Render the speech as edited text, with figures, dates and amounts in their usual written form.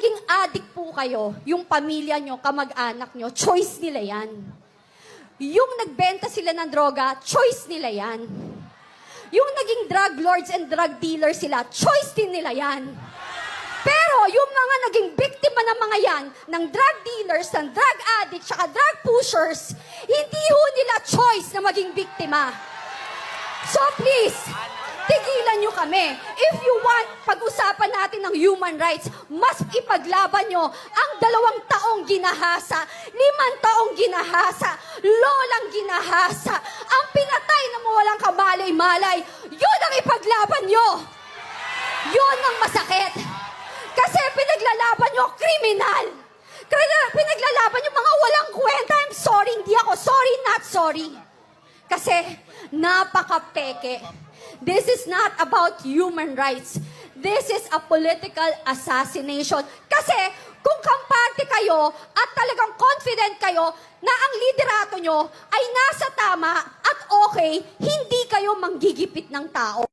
naging addict po kayo, yung pamilya nyo, kamag-anak nyo, choice nila yan. Yung nagbenta sila ng droga, choice nila yan. Yung naging drug lords and drug dealers sila, choice din nila yan. Pero yung mga naging biktima ng mga yan, ng drug dealers, ng drug addicts, saka drug pushers, hindi ho nila choice na maging biktima. So please, tigilan nyo kami. If you want, pag-usapan natin ng human rights, mas ipaglaban nyo ang 2 taong ginahasa, 5 taong ginahasa, lolang ginahasa, ang pinatay na mawalang kamalay-malay, yun ang ipaglaban nyo. Yun ang masakit. Kasi pinaglalaban nyo kriminal. Pinaglalaban nyo mga walang kwenta. I'm sorry, hindi ako sorry, not sorry. Kasi napaka-peke. This is not about human rights. This is a political assassination. Kasi kung kampante kayo at talagang confident kayo na ang liderato nyo ay nasa tama at okay, hindi kayo manggigipit ng tao.